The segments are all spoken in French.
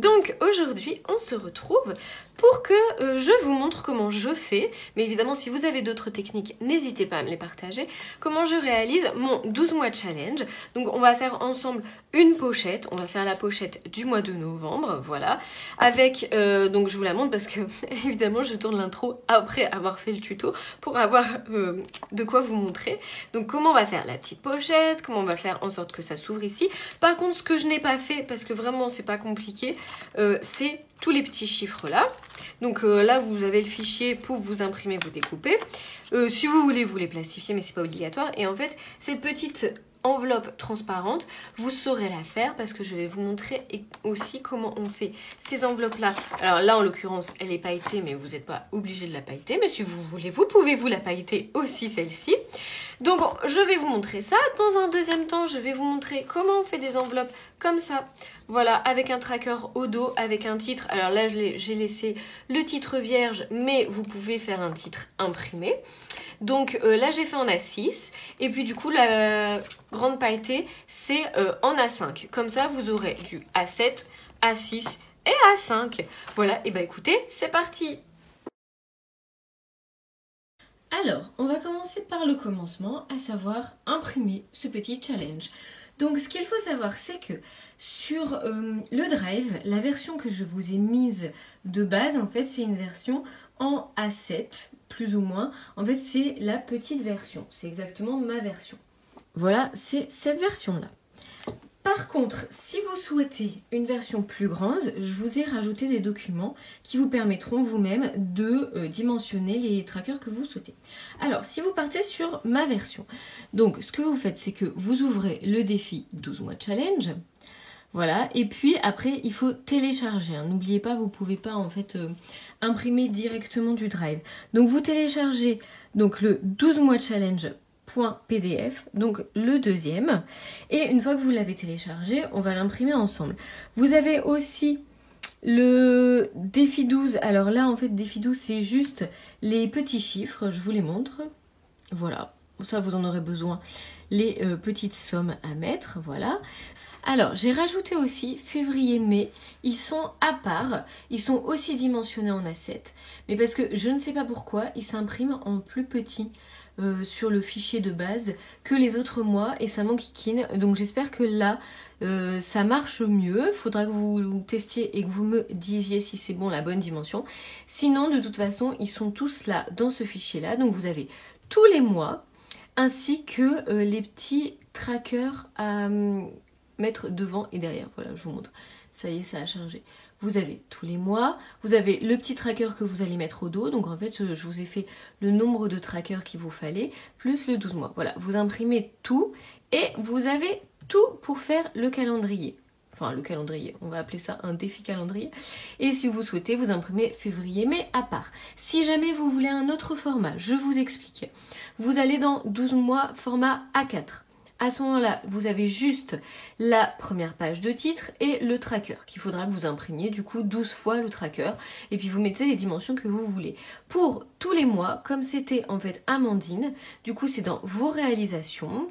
Donc aujourd'hui on se retrouve pour que je vous montre comment je fais, mais évidemment si vous avez d'autres techniques n'hésitez pas à me les partager, comment je réalise mon 12 mois challenge. Donc on va faire ensemble une pochette, on va faire la pochette du mois de novembre, voilà, avec, donc je vous la montre parce que évidemment je tourne l'intro après avoir fait le tuto pour avoir de quoi vous montrer. Donc comment on va faire la petite pochette, comment on va faire en sorte que ça s'ouvre ici. Par contre ce que je n'ai pas fait, parce que vraiment c'est pas compliqué, c'est tous les petits chiffres là. Donc là vous avez le fichier pour vous imprimer, vous découper. Si vous voulez, vous les plastifiez, mais c'est pas obligatoire. Et en fait, cette petite enveloppe transparente, vous saurez la faire parce que je vais vous montrer aussi comment on fait ces enveloppes là. Alors là en l'occurrence elle est pailletée, mais vous n'êtes pas obligé de la pailleter, mais si vous voulez vous pouvez vous la pailleter aussi celle-ci. Donc je vais vous montrer ça. Dans un deuxième temps je vais vous montrer comment on fait des enveloppes comme ça, voilà, avec un tracker au dos, avec un titre. Alors là j'ai laissé le titre vierge, mais vous pouvez faire un titre imprimé. Donc là j'ai fait en A6 et puis du coup la grande pailletée c'est en A5. Comme ça vous aurez du A7, A6 et A5. Voilà, et bah écoutez, c'est parti. Alors, on va commencer par le commencement, à savoir imprimer ce petit challenge. Donc ce qu'il faut savoir c'est que sur le Drive, la version que je vous ai mise de base, en fait c'est une version en A7, plus ou moins. En fait c'est la petite version, c'est exactement ma version. Voilà, c'est cette version-là. Par contre, si vous souhaitez une version plus grande, je vous ai rajouté des documents qui vous permettront vous-même de dimensionner les trackers que vous souhaitez. Alors, si vous partez sur ma version, donc ce que vous faites, c'est que vous ouvrez le défi 12 mois challenge. Voilà, et puis après, il faut télécharger. Hein. N'oubliez pas, vous ne pouvez pas en fait imprimer directement du Drive. Donc, vous téléchargez donc, le 12 mois challenge .pdf, donc le deuxième, et une fois que vous l'avez téléchargé, on va l'imprimer ensemble. Vous avez aussi le défi 12, alors là en fait défi 12 c'est juste les petits chiffres, je vous les montre, voilà, ça vous en aurez besoin, les petites sommes à mettre, voilà. Alors, j'ai rajouté aussi février-mai, ils sont à part, ils sont aussi dimensionnés en A7, mais parce que je ne sais pas pourquoi, ils s'impriment en plus petit sur le fichier de base que les autres mois et ça m'enquiquine, donc j'espère que là ça marche mieux. Il faudra que vous testiez et que vous me disiez si c'est bon, la bonne dimension. Sinon, de toute façon, ils sont tous là dans ce fichier-là, donc vous avez tous les mois ainsi que les petits trackers à mettre devant et derrière. Voilà, je vous montre. Ça y est, ça a changé. Vous avez tous les mois, vous avez le petit tracker que vous allez mettre au dos. Donc en fait, je vous ai fait le nombre de trackers qu'il vous fallait, plus le 12 mois. Voilà, vous imprimez tout et vous avez tout pour faire le calendrier. Enfin, le calendrier, on va appeler ça un défi calendrier. Et si vous souhaitez, vous imprimez février, mais à part. Si jamais vous voulez un autre format, je vous explique. Vous allez dans 12 mois format A4. À ce moment-là, vous avez juste la première page de titre et le tracker qu'il faudra que vous imprimiez, du coup 12 fois le tracker, et puis vous mettez les dimensions que vous voulez. Pour tous les mois, comme c'était en fait Amandine, du coup c'est dans vos réalisations,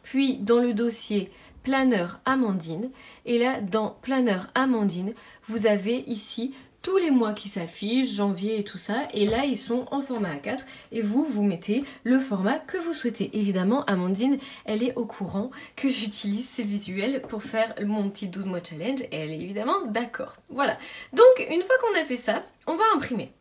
puis dans le dossier planeur Amandine, et là dans planeur Amandine, vous avez ici tous les mois qui s'affichent, janvier et tout ça, et là ils sont en format A4 et vous mettez le format que vous souhaitez. Évidemment, Amandine, elle est au courant que j'utilise ces visuels pour faire mon petit 12 mois challenge et elle est évidemment d'accord. Voilà, donc une fois qu'on a fait ça, on va imprimer.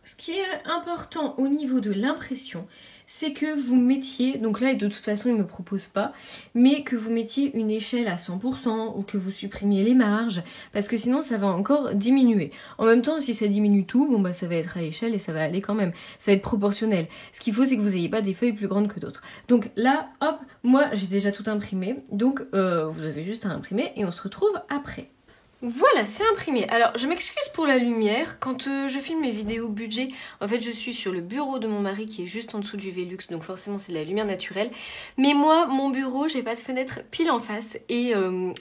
Ce qui est important au niveau de l'impression, c'est que vous mettiez, donc là de toute façon il ne me propose pas, mais que vous mettiez une échelle à 100% ou que vous supprimiez les marges, parce que sinon ça va encore diminuer. En même temps, si ça diminue tout, bon bah ça va être à l'échelle et ça va aller quand même, ça va être proportionnel. Ce qu'il faut c'est que vous n'ayez pas des feuilles plus grandes que d'autres. Donc là, hop, moi j'ai déjà tout imprimé, donc vous avez juste à imprimer et on se retrouve après. Voilà, c'est imprimé. Alors, je m'excuse pour la lumière. Quand je filme mes vidéos budget, en fait, je suis sur le bureau de mon mari qui est juste en dessous du Velux, donc forcément, c'est de la lumière naturelle. Mais moi, mon bureau, j'ai pas de fenêtre pile en face et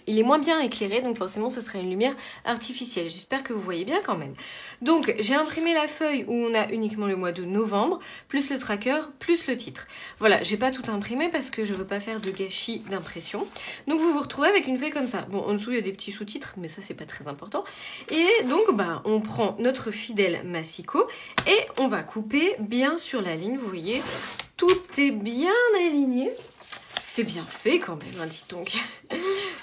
il est moins bien éclairé, donc forcément, ce sera une lumière artificielle. J'espère que vous voyez bien quand même. Donc, j'ai imprimé la feuille où on a uniquement le mois de novembre, plus le tracker, plus le titre. Voilà, j'ai pas tout imprimé parce que je veux pas faire de gâchis d'impression. Donc, vous vous retrouvez avec une feuille comme ça. Bon, en dessous, il y a des petits sous-titres, mais ça, c'est pas très important. Et donc, bah, on prend notre fidèle massicot et on va couper bien sur la ligne. Vous voyez, tout est bien aligné. C'est bien fait quand même, hein, dites donc.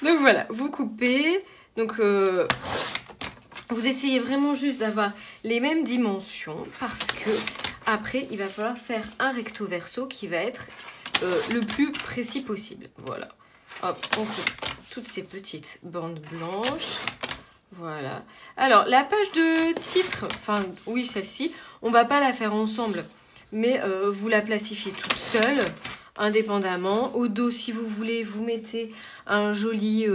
Donc voilà, vous coupez. Donc, vous essayez vraiment juste d'avoir les mêmes dimensions parce que après, il va falloir faire un recto verso qui va être le plus précis possible. Voilà. Hop, on coupe toutes ces petites bandes blanches. Voilà. Alors, la page de titre, enfin, oui, celle-ci, on va pas la faire ensemble, mais vous la plastifiez toute seule, indépendamment. Au dos, si vous voulez, vous mettez un joli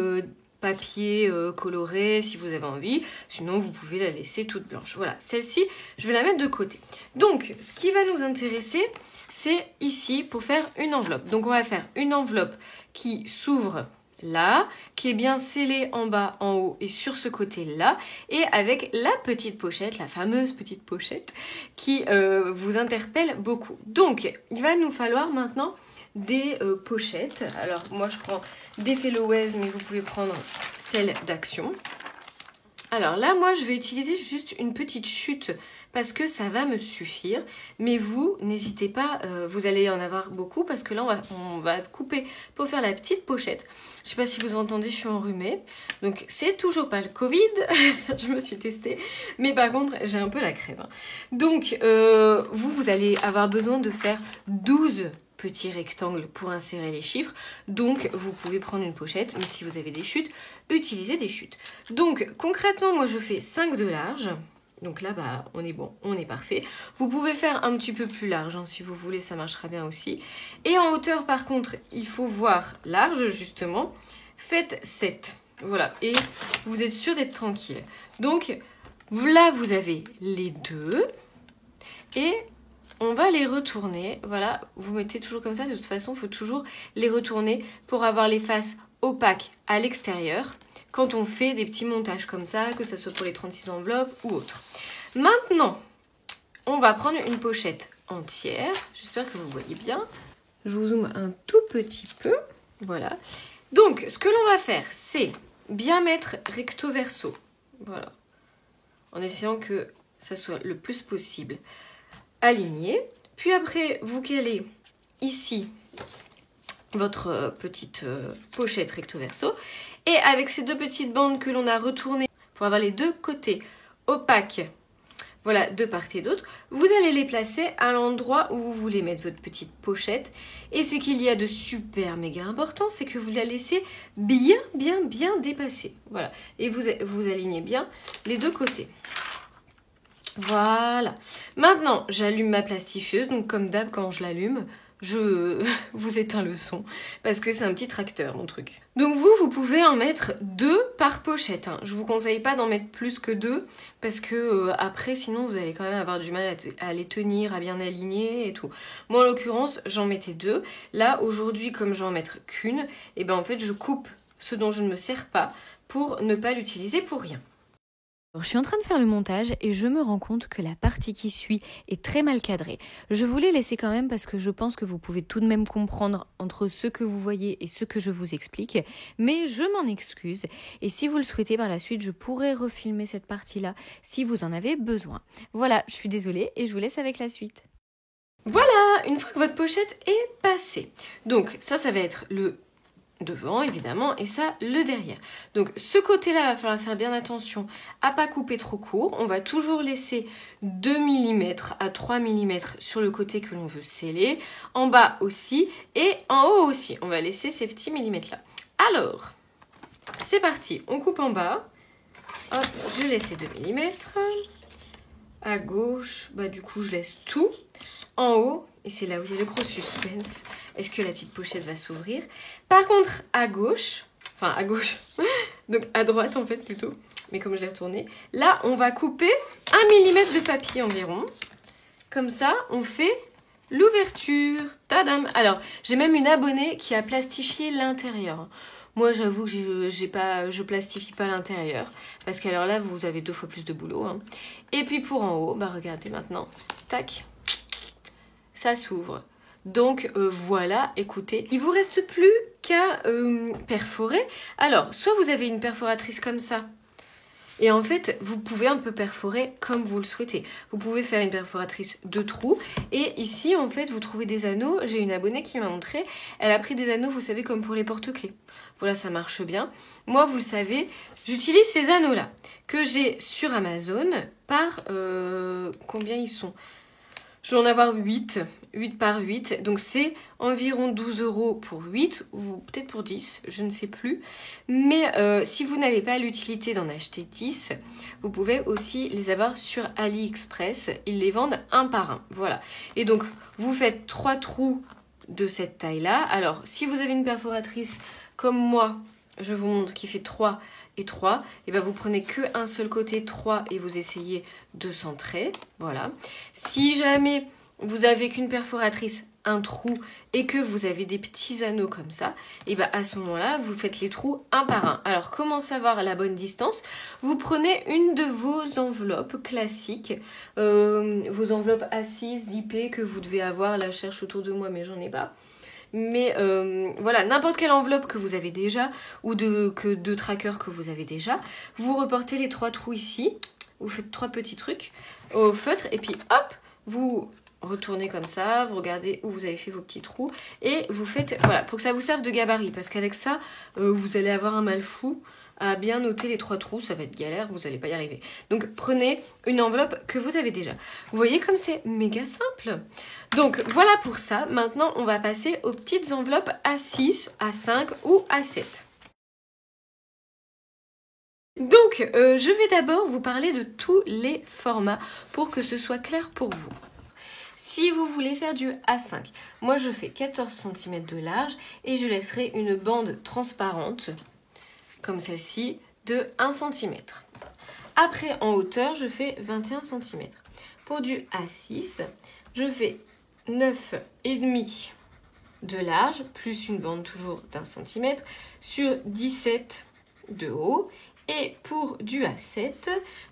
papier coloré, si vous avez envie. Sinon, vous pouvez la laisser toute blanche. Voilà, celle-ci, je vais la mettre de côté. Donc, ce qui va nous intéresser, c'est ici pour faire une enveloppe. Donc, on va faire une enveloppe qui s'ouvre là, qui est bien scellée en bas, en haut et sur ce côté-là, et avec la petite pochette, la fameuse petite pochette, qui vous interpelle beaucoup. Donc, il va nous falloir maintenant des pochettes. Alors, moi, je prends des Fellowes, mais vous pouvez prendre celle d'Action. Alors là, moi, je vais utiliser juste une petite chute parce que ça va me suffire. Mais vous, n'hésitez pas, vous allez en avoir beaucoup parce que là, on va couper pour faire la petite pochette. Je sais pas si vous entendez, je suis enrhumée. Donc, c'est toujours pas le Covid. Je me suis testée. Mais par contre, j'ai un peu la crève, hein. Donc, vous allez avoir besoin de faire 12 petits rectangles pour insérer les chiffres. Donc, vous pouvez prendre une pochette, mais si vous avez des chutes, utilisez des chutes. Donc, concrètement, moi, je fais 5 de large. Donc là, bah, on est bon, on est parfait. Vous pouvez faire un petit peu plus large, hein, si vous voulez, ça marchera bien aussi. Et en hauteur, par contre, il faut voir large, justement. Faites 7. Voilà, et vous êtes sûr d'être tranquille. Donc, là, vous avez les deux. Et on va les retourner, voilà, vous mettez toujours comme ça, de toute façon, il faut toujours les retourner pour avoir les faces opaques à l'extérieur quand on fait des petits montages comme ça, que ce soit pour les 36 enveloppes ou autre. Maintenant, on va prendre une pochette entière, j'espère que vous voyez bien. Je vous zoome un tout petit peu, voilà. Donc, ce que l'on va faire, c'est bien mettre recto verso, voilà, en essayant que ça soit le plus possible aligné, puis après vous calez ici votre petite pochette recto verso et avec ces deux petites bandes que l'on a retournées pour avoir les deux côtés opaques, voilà, de part et d'autre, vous allez les placer à l'endroit où vous voulez mettre votre petite pochette. Et ce qu'il y a de super méga important, c'est que vous la laissez bien dépasser, voilà, et vous alignez bien les deux côtés. Voilà. Maintenant, j'allume ma plastifieuse. Donc, comme d'hab, quand je l'allume, je vous éteins le son. Parce que c'est un petit tracteur, mon truc. Donc, vous pouvez en mettre 2 par pochette, hein. Je vous conseille pas d'en mettre plus que 2. Parce que après, sinon, vous allez quand même avoir du mal à les tenir, à bien aligner et tout. Moi, en l'occurrence, j'en mettais 2. Là, aujourd'hui, comme je vais en mettre qu'une, et ben en fait, je coupe ce dont je ne me sers pas pour ne pas l'utiliser pour rien. Alors, je suis en train de faire le montage et je me rends compte que la partie qui suit est très mal cadrée. Je vous l'ai laissé quand même parce que je pense que vous pouvez tout de même comprendre entre ce que vous voyez et ce que je vous explique. Mais je m'en excuse et si vous le souhaitez par la suite, je pourrai refilmer cette partie-là si vous en avez besoin. Voilà, je suis désolée et je vous laisse avec la suite. Voilà, une fois que votre pochette est passée. Donc ça va être le devant évidemment et ça le derrière. Donc ce côté-là, il va falloir faire bien attention à pas couper trop court. On va toujours laisser 2 mm à 3 mm sur le côté que l'on veut sceller, en bas aussi et en haut aussi. On va laisser ces petits millimètres là. Alors, c'est parti, on coupe en bas. Hop, je laisse les 2 mm. À gauche, bah du coup je laisse tout. En haut, et c'est là où il y a le gros suspense, est-ce que la petite pochette va s'ouvrir? Par contre, à gauche, donc à droite en fait plutôt, mais comme je l'ai retourné, là on va couper 1 mm de papier environ. Comme ça, on fait l'ouverture. Tadam! Alors, j'ai même une abonnée qui a plastifié l'intérieur. Moi, j'avoue que je plastifie pas l'intérieur. Parce qu'alors là, vous avez 2 fois plus de boulot, hein. Et puis pour en haut, bah regardez maintenant. Tac! Ça s'ouvre. Donc voilà, écoutez, il vous reste plus qu'à perforer. Alors, soit vous avez une perforatrice comme ça, Et en fait, vous pouvez un peu perforer comme vous le souhaitez. Vous pouvez faire une perforatrice de trous. Et ici, en fait, vous trouvez des anneaux. J'ai une abonnée qui m'a montré. Elle a pris des anneaux, vous savez, comme pour les porte-clés. Voilà, ça marche bien. Moi, vous le savez, j'utilise ces anneaux-là que j'ai sur Amazon par... combien ils sont ? Je vais en avoir 8 par 8. Donc c'est environ 12 € pour 8 ou peut-être pour 10, je ne sais plus. Mais si vous n'avez pas l'utilité d'en acheter 10, vous pouvez aussi les avoir sur AliExpress. Ils les vendent un par un. Voilà. Et donc vous faites 3 trous de cette taille-là. Alors si vous avez une perforatrice comme moi, je vous montre qui fait 3 et 3, et ben vous prenez que un seul côté 3 et vous essayez de centrer. Voilà. Si jamais vous avez qu'une perforatrice, un trou et que vous avez des petits anneaux comme ça, et ben à ce moment-là, vous faites les trous un par un. Alors comment savoir la bonne distance? Vous prenez une de vos enveloppes classiques, vos enveloppes A6, zippées que vous devez avoir. Là, je cherche autour de moi, mais j'en ai pas. Mais voilà, n'importe quelle enveloppe que vous avez déjà ou de tracker que vous avez déjà, vous reportez les 3 trous ici, vous faites 3 petits trucs au feutre et puis hop, vous retournez comme ça, vous regardez où vous avez fait vos petits trous et vous faites, voilà, pour que ça vous serve de gabarit parce qu'avec ça, vous allez avoir un mal fou à bien noter les 3 trous, ça va être galère, vous n'allez pas y arriver. Donc prenez une enveloppe que vous avez déjà. Vous voyez comme c'est méga simple. Donc voilà pour ça. Maintenant, on va passer aux petites enveloppes A6, A5 ou A7. Donc, je vais d'abord vous parler de tous les formats pour que ce soit clair pour vous. Si vous voulez faire du A5, moi je fais 14 cm de large et je laisserai une bande transparente, comme celle-ci, de 1 cm. Après, en hauteur, je fais 21 cm. Pour du A6, je fais 9,5 de large, plus une bande toujours d'1 cm, sur 17 de haut. Et pour du A7,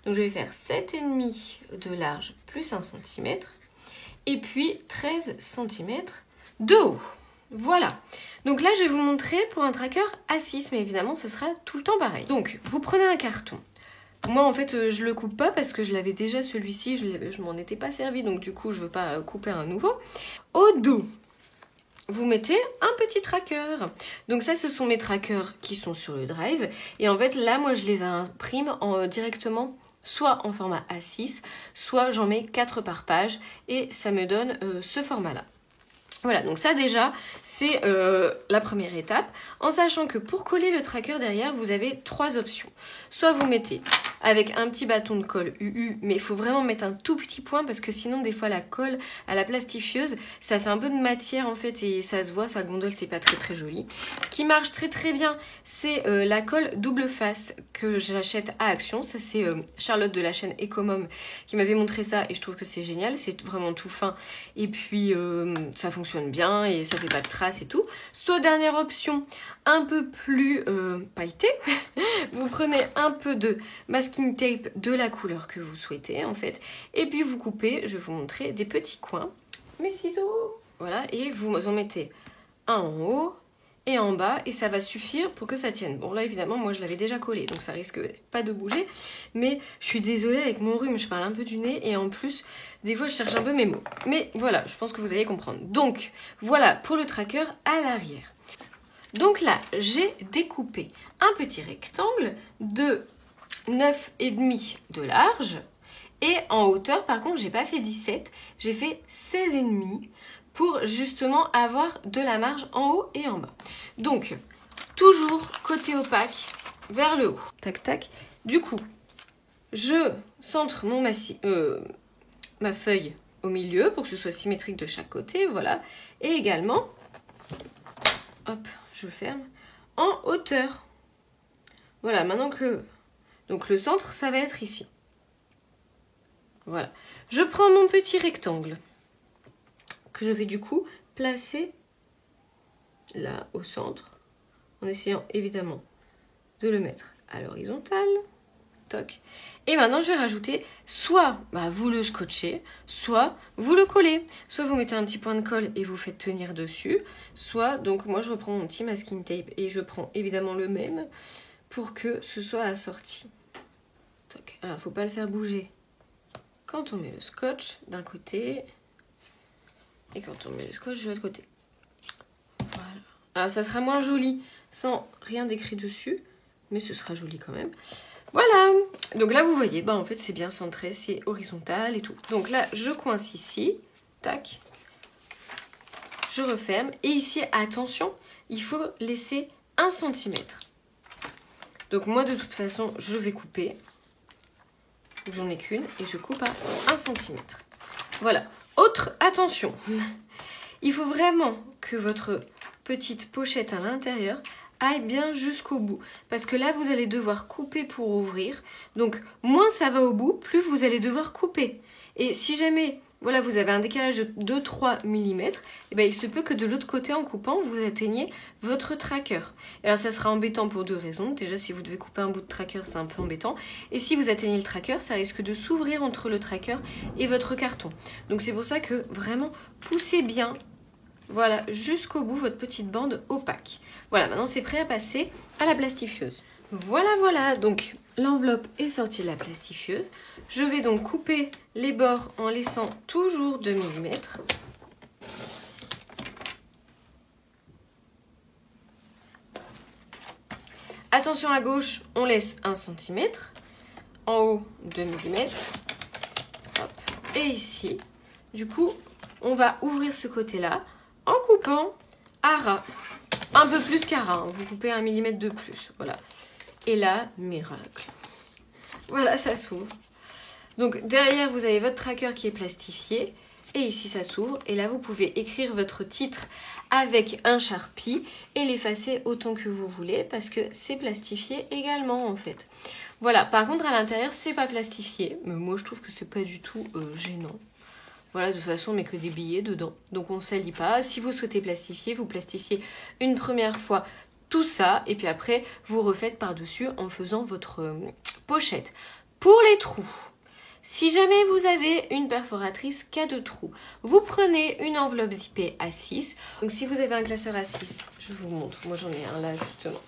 donc je vais faire 7,5 de large, plus 1 cm, et puis 13 cm de haut. Voilà. Donc là, je vais vous montrer pour un tracker A6, mais évidemment, ce sera tout le temps pareil. Donc, vous prenez un carton. Moi, en fait, je le coupe pas parce que je l'avais déjà celui-ci, je m'en étais pas servi, donc du coup, je veux pas couper un nouveau. Au dos, vous mettez un petit tracker. Donc ça, ce sont mes trackers qui sont sur le drive. Et en fait, là, moi, je les imprime directement soit en format A6, soit j'en mets 4 par page et ça me donne ce format-là. Voilà, donc ça déjà, c'est la première étape, en sachant que pour coller le tracker derrière, vous avez 3 options. Soit vous mettez avec un petit bâton de colle UU, mais il faut vraiment mettre un tout petit point parce que sinon des fois la colle à la plastifieuse, ça fait un peu de matière en fait et ça se voit, ça gondole, c'est pas très très joli. Ce qui marche très très bien, c'est la colle double face que j'achète à Action. Ça c'est Charlotte de la chaîne Ecomom qui m'avait montré ça et je trouve que c'est génial, c'est vraiment tout fin et puis ça fonctionne bien et ça fait pas de traces et tout. Soit dernière option, un peu plus pailletée, vous prenez un peu de masking tape de la couleur que vous souhaitez en fait, et puis vous coupez, je vais vous montrer des petits coins, mes ciseaux, voilà, et vous en mettez un en haut et en bas et ça va suffire pour que ça tienne. Bon là évidemment moi je l'avais déjà collé donc ça risque pas de bouger, mais je suis désolée avec mon rhume, je parle un peu du nez et en plus des fois je cherche un peu mes mots, mais voilà, je pense que vous allez comprendre. Donc voilà pour le tracker à l'arrière. Donc là, j'ai découpé un petit rectangle de 9,5 de large. Et en hauteur, par contre, j'ai pas fait 17, j'ai fait 16,5 pour justement avoir de la marge en haut et en bas. Donc, toujours côté opaque vers le haut. Tac, tac. Du coup, je centre ma feuille au milieu pour que ce soit symétrique de chaque côté, voilà. Et également, hop, je ferme, en hauteur. Voilà, maintenant que... Donc le centre, ça va être ici. Voilà. Je prends mon petit rectangle, que je vais du coup placer là, au centre, en essayant évidemment de le mettre à l'horizontale. Toc. Et maintenant, je vais rajouter, soit vous le scotchez, soit vous le collez. Soit vous mettez un petit point de colle et vous faites tenir dessus. Soit, donc moi je reprends mon petit masking tape et je prends évidemment le même pour que ce soit assorti. Toc. Alors, faut pas le faire bouger quand on met le scotch d'un côté et quand on met le scotch de l'autre côté. Voilà. Alors, ça sera moins joli sans rien d'écrit dessus, mais ce sera joli quand même. Voilà. Donc là, vous voyez, bah en fait, c'est bien centré, c'est horizontal et tout. Donc là, je coince ici. Tac. Je referme. Et ici, attention, il faut laisser 1 cm. Donc moi, de toute façon, je vais couper. J'en ai qu'une et je coupe à 1 cm. Voilà. Autre attention. Il faut vraiment que votre petite pochette à l'intérieur aille bien jusqu'au bout. Parce que là, vous allez devoir couper pour ouvrir. Donc, moins ça va au bout, plus vous allez devoir couper. Et si jamais, voilà, vous avez un décalage de 2-3 mm, eh ben, il se peut que de l'autre côté, en coupant, vous atteigniez votre tracker. Alors, ça sera embêtant pour 2 raisons. Déjà, si vous devez couper un bout de tracker, c'est un peu embêtant. Et si vous atteignez le tracker, ça risque de s'ouvrir entre le tracker et votre carton. Donc, c'est pour ça que, vraiment, poussez bien. Voilà, jusqu'au bout, votre petite bande opaque. Voilà, maintenant c'est prêt à passer à la plastifieuse. Voilà, donc l'enveloppe est sortie de la plastifieuse. Je vais donc couper les bords en laissant toujours 2 mm. Attention à gauche, on laisse 1 cm. En haut, 2 mm. Hop. Et ici, du coup, on va ouvrir ce côté-là en coupant à ras. Un peu plus qu'à ras, hein. Vous coupez 1 mm de plus. Voilà. Et là, miracle. Voilà, ça s'ouvre. Donc derrière, vous avez votre tracker qui est plastifié. Et ici, ça s'ouvre. Et là, vous pouvez écrire votre titre avec un Sharpie et l'effacer autant que vous voulez parce que c'est plastifié également, en fait. Voilà. Par contre, à l'intérieur, c'est pas plastifié. Mais moi, je trouve que c'est pas du tout gênant. Voilà, de toute façon, on met que des billets dedans. Donc, on ne salit pas. Si vous souhaitez plastifier, vous plastifiez une première fois tout ça. Et puis après, vous refaites par-dessus en faisant votre pochette. Pour les trous, si jamais vous avez une perforatrice qui a 2 trous, vous prenez une enveloppe zippée à 6. Donc, si vous avez un classeur à 6, je vous montre. Moi, j'en ai un là, justement.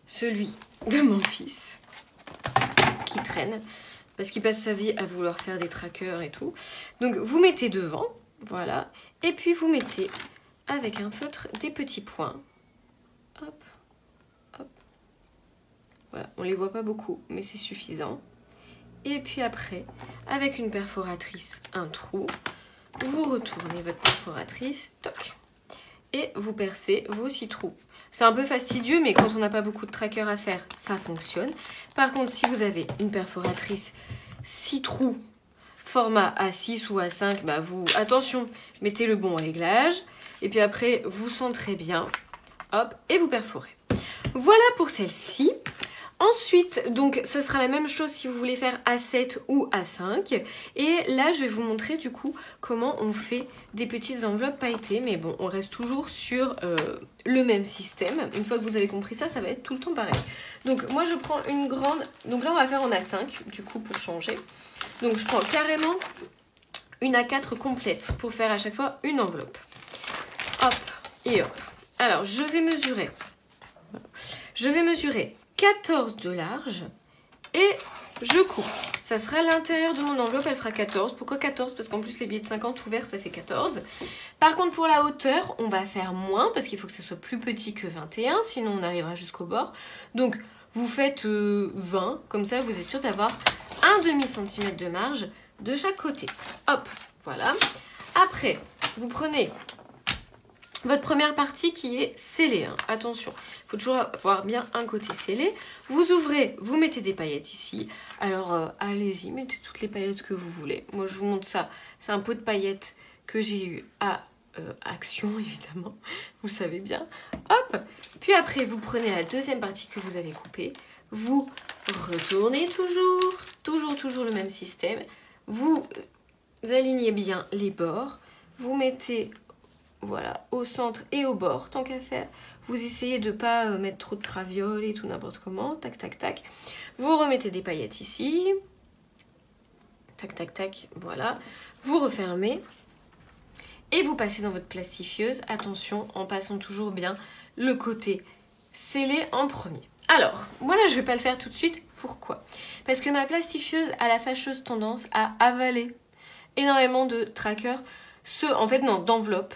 Celui de mon fils qui traîne. Parce qu'il passe sa vie à vouloir faire des trackers et tout. Donc, vous mettez devant, voilà. Et puis, vous mettez, avec un feutre, des petits points. Hop, hop. Voilà, on les voit pas beaucoup, mais c'est suffisant. Et puis après, avec une perforatrice, un trou, vous retournez votre perforatrice, toc. Et vous percez vos 6 trous. C'est un peu fastidieux, mais quand on n'a pas beaucoup de trackers à faire, ça fonctionne. Par contre, si vous avez une perforatrice 6 trous, format A6 ou A5, bah attention, mettez le bon réglage. Et puis après, vous centrez bien. Hop, et vous perforez. Voilà pour celle-ci. Ensuite, donc, ça sera la même chose si vous voulez faire A7 ou A5. Et là, je vais vous montrer du coup comment on fait des petites enveloppes pailletées. Mais bon, on reste toujours sur le même système. Une fois que vous avez compris ça, ça va être tout le temps pareil. Donc, moi, je prends une grande... Donc là, on va faire en A5, du coup, pour changer. Donc, je prends carrément une A4 complète pour faire à chaque fois une enveloppe. Hop et hop. Alors, je vais mesurer. Je vais mesurer 14 de large et je coupe. Ça sera l'intérieur de mon enveloppe, elle fera 14. Pourquoi 14? Parce qu'en plus les billets de 50 ouverts ça fait 14. Par contre pour la hauteur, on va faire moins parce qu'il faut que ça soit plus petit que 21, sinon on arrivera jusqu'au bord. Donc vous faites 20, comme ça vous êtes sûr d'avoir un demi-centimètre de marge de chaque côté. Hop, voilà. Après, vous prenez votre première partie qui est scellée, hein. Attention, il faut toujours avoir bien un côté scellé. Vous ouvrez, vous mettez des paillettes ici. Alors, allez-y, mettez toutes les paillettes que vous voulez. Moi, je vous montre ça. C'est un pot de paillettes que j'ai eu à Action, évidemment. Vous savez bien. Hop. Puis après, vous prenez la deuxième partie que vous avez coupée. Vous retournez toujours le même système. Vous alignez bien les bords. Vous mettez... Voilà, au centre et au bord, tant qu'à faire. Vous essayez de ne pas mettre trop de traviole et tout n'importe comment. Tac, tac, tac. Vous remettez des paillettes ici. Tac, tac, tac. Voilà. Vous refermez. Et vous passez dans votre plastifieuse. Attention, en passant toujours bien le côté scellé en premier. Alors, moi là, je ne vais pas le faire tout de suite Pourquoi? Parce que ma plastifieuse a la fâcheuse tendance à avaler énormément de trackers, d'enveloppes.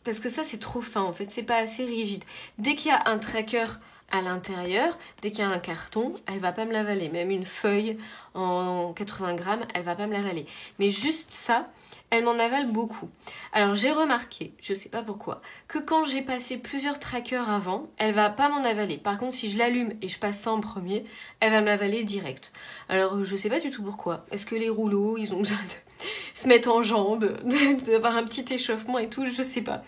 Parce que ça, c'est trop fin, en fait, c'est pas assez rigide. Dès qu'il y a un tracker à l'intérieur, dès qu'il y a un carton, elle va pas me l'avaler. Même une feuille en 80 grammes, elle va pas me l'avaler. Mais juste ça, elle m'en avale beaucoup. Alors j'ai remarqué, je sais pas pourquoi, que quand j'ai passé plusieurs trackers avant, elle va pas m'en avaler. Par contre, si je l'allume et je passe ça en premier, elle va me l'avaler direct. Alors je sais pas du tout pourquoi. Est-ce que les rouleaux, ils ont besoin de se mettre en jambes, d'avoir un petit échauffement et tout, je sais pas.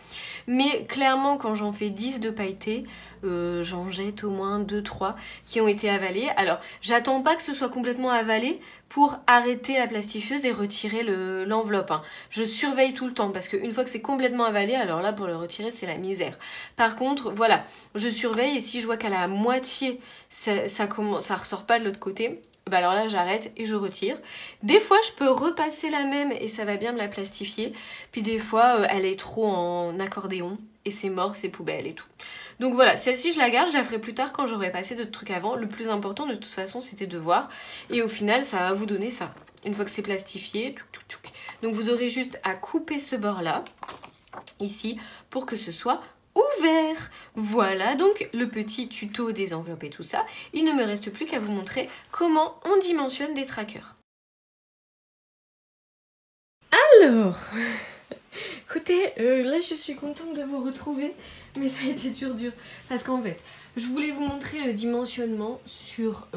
Mais clairement, quand j'en fais 10 de pailletés, j'en jette au moins 2-3 qui ont été avalés. Alors, j'attends pas que ce soit complètement avalé pour arrêter la plastifieuse et retirer l'enveloppe. Hein. Je surveille tout le temps parce qu'une fois que c'est complètement avalé, alors là, pour le retirer, c'est la misère. Par contre, voilà, je surveille et si je vois qu'à la moitié, ça ressort pas de l'autre côté, bah alors là j'arrête et je retire. Des fois je peux repasser la même et ça va bien me la plastifier. Puis des fois elle est trop en accordéon et c'est mort, c'est poubelle et tout. Donc voilà, celle-ci je la garde, je la ferai plus tard quand j'aurai passé d'autres trucs avant. Le plus important de toute façon c'était de voir. Et au final ça va vous donner ça. Une fois que c'est plastifié. Donc vous aurez juste à couper ce bord là, ici, pour que ce soit ouvert. Voilà donc le petit tuto des enveloppes et tout ça. Il ne me reste plus qu'à vous montrer comment on dimensionne des trackers. Alors, écoutez, là je suis contente de vous retrouver, mais ça a été dur. Parce qu'en fait, je voulais vous montrer le dimensionnement sur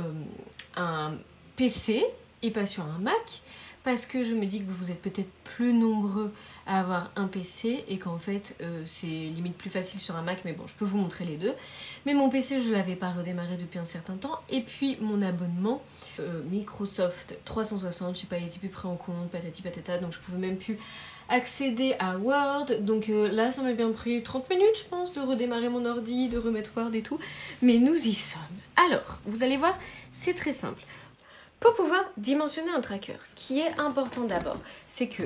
un PC et pas sur un Mac. Parce que je me dis que vous êtes peut-être plus nombreux à avoir un PC et qu'en fait c'est limite plus facile sur un Mac, mais bon, je peux vous montrer les deux. Mais mon PC, je l'avais pas redémarré depuis un certain temps, et puis mon abonnement Microsoft 360, je sais pas, il était plus pris en compte, patati patata, donc je pouvais même plus accéder à Word. Donc là, ça m'a bien pris 30 minutes, je pense, de redémarrer mon ordi, de remettre Word et tout. Mais nous y sommes. Alors, vous allez voir, c'est très simple. Pour pouvoir dimensionner un tracker, ce qui est important d'abord, c'est que...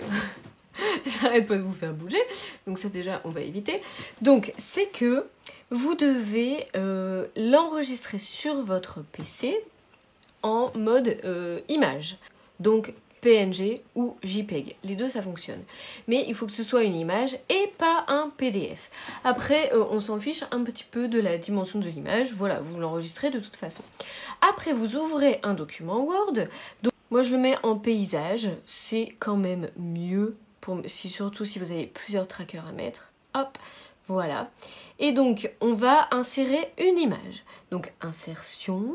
J'arrête pas de vous faire bouger, donc ça déjà on va éviter. Donc c'est que vous devez l'enregistrer sur votre PC en mode image. Donc PNG ou JPEG. Les deux ça fonctionne. Mais il faut que ce soit une image et pas un PDF. Après on s'en fiche un petit peu de la dimension de l'image. Voilà, vous l'enregistrez de toute façon. Après vous ouvrez un document Word. Donc, moi je le mets en paysage. C'est quand même mieux. Surtout si vous avez plusieurs trackers à mettre. Hop, voilà. Et donc, on va insérer une image. Donc, insertion,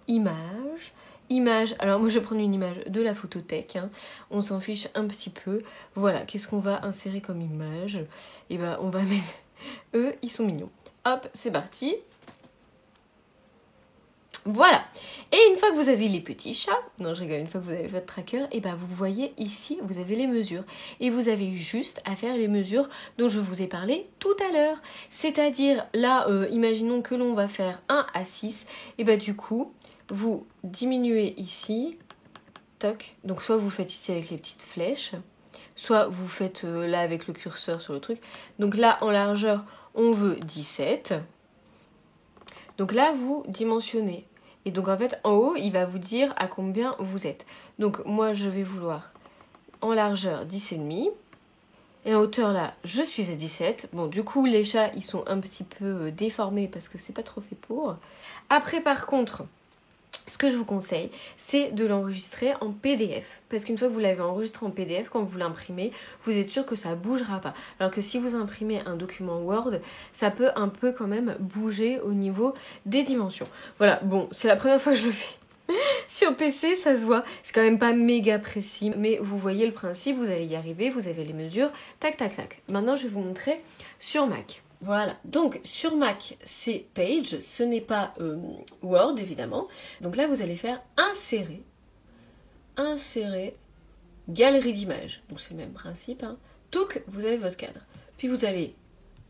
image, image. Alors, moi, je vais prendre une image de la photothèque. Hein. On s'en fiche un petit peu. Voilà, qu'est-ce qu'on va insérer comme image? Et ben, on va mettre... Eux, ils sont mignons. Hop, c'est parti. Voilà. Et une fois que vous avez les petits chats, non je rigole, une fois que vous avez votre tracker, et ben vous voyez ici, vous avez les mesures. Et vous avez juste à faire les mesures dont je vous ai parlé tout à l'heure. C'est-à-dire, là, imaginons que l'on va faire 1 à 6, et ben du coup, vous diminuez ici, toc, donc soit vous faites ici avec les petites flèches, soit vous faites là avec le curseur sur le truc. Donc là, en largeur, on veut 17. Donc là, vous dimensionnez. Et donc en fait, en haut, il va vous dire à combien vous êtes. Donc moi, je vais vouloir en largeur 10,5. Et en hauteur, là, je suis à 17. Bon, du coup, les chats, ils sont un petit peu déformés parce que c'est pas trop fait pour. Après, par contre, ce que je vous conseille, c'est de l'enregistrer en PDF. Parce qu'une fois que vous l'avez enregistré en PDF, quand vous l'imprimez, vous êtes sûr que ça ne bougera pas. Alors que si vous imprimez un document Word, ça peut un peu quand même bouger au niveau des dimensions. Voilà, bon, c'est la première fois que je le fais. Sur PC, ça se voit, c'est quand même pas méga précis, mais vous voyez le principe, vous allez y arriver, vous avez les mesures, tac, tac, tac. Maintenant, je vais vous montrer sur Mac. Voilà, donc sur Mac, c'est Page, ce n'est pas Word évidemment. Donc là, vous allez faire insérer, galerie d'images. Donc c'est le même principe. Hein. Donc vous avez votre cadre. Puis vous allez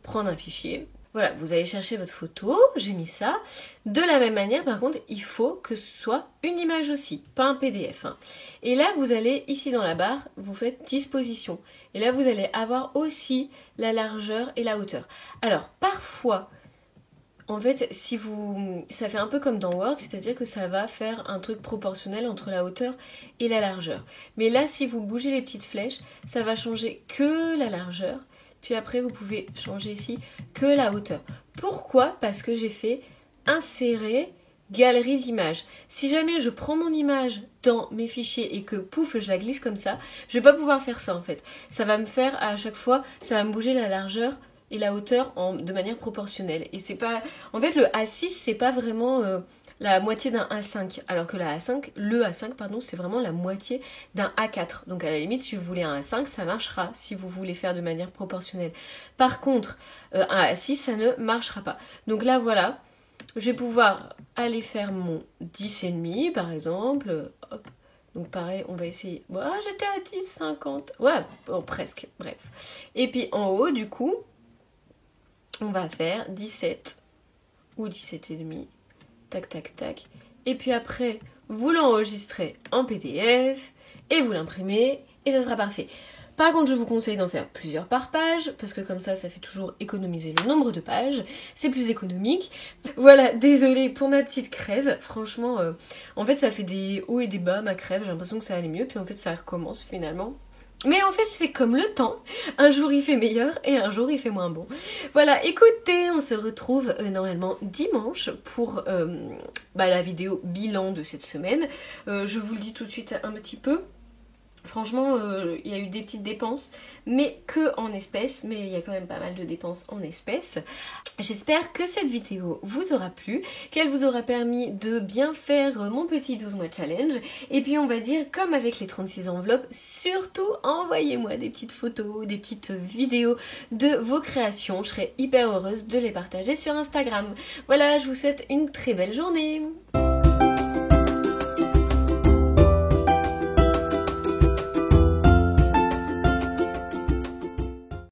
prendre un fichier. Voilà, vous allez chercher votre photo, j'ai mis ça. De la même manière, par contre, il faut que ce soit une image aussi, pas un PDF. Hein. Et là, vous allez, ici dans la barre, vous faites disposition. Et là, vous allez avoir aussi la largeur et la hauteur. Alors, parfois, En fait, si vous, ça fait un peu comme dans Word, c'est-à-dire que ça va faire un truc proportionnel entre la hauteur et la largeur. Mais là, si vous bougez les petites flèches, ça va changer que la largeur. Puis après, vous pouvez changer ici que la hauteur. Pourquoi? Parce que j'ai fait insérer galerie d'images. Si jamais je prends mon image dans mes fichiers et que pouf, je la glisse comme ça, je vais pas pouvoir faire ça en fait. Ça va me faire à chaque fois, ça va me bouger la largeur et la hauteur de manière proportionnelle. Et c'est pas, en fait, le A6 c'est pas vraiment la moitié d'un A5, alors que le A5 pardon, c'est vraiment la moitié d'un A4. Donc à la limite, si vous voulez un A5, ça marchera si vous voulez faire de manière proportionnelle. Par contre, un A6, ça ne marchera pas. Donc là, voilà, je vais pouvoir aller faire mon 10,5 par exemple. Hop. Donc pareil, on va essayer. Bon, j'étais à 10,50. Ouais, bon, presque, bref. Et puis en haut, du coup, on va faire 17 ou 17,5. Tac, tac, tac. Et puis après, vous l'enregistrez en PDF et vous l'imprimez et ça sera parfait. Par contre, je vous conseille d'en faire plusieurs par page, parce que comme ça fait toujours économiser le nombre de pages. C'est plus économique. Voilà, désolée pour ma petite crève. Franchement, en fait, ça fait des hauts et des bas, ma crève. J'ai l'impression que ça allait mieux, puis en fait, ça recommence finalement. Mais en fait, c'est comme le temps. Un jour, il fait meilleur et un jour, il fait moins bon. Voilà, écoutez, on se retrouve normalement dimanche pour la vidéo bilan de cette semaine. Je vous le dis tout de suite un petit peu. Franchement, il y a eu des petites dépenses, mais que en espèces, mais il y a quand même pas mal de dépenses en espèces. J'espère que cette vidéo vous aura plu, qu'elle vous aura permis de bien faire mon petit 12 mois challenge. Et puis on va dire, comme avec les 36 enveloppes, surtout envoyez-moi des petites photos, des petites vidéos de vos créations. Je serai hyper heureuse de les partager sur Instagram. Voilà, je vous souhaite une très belle journée.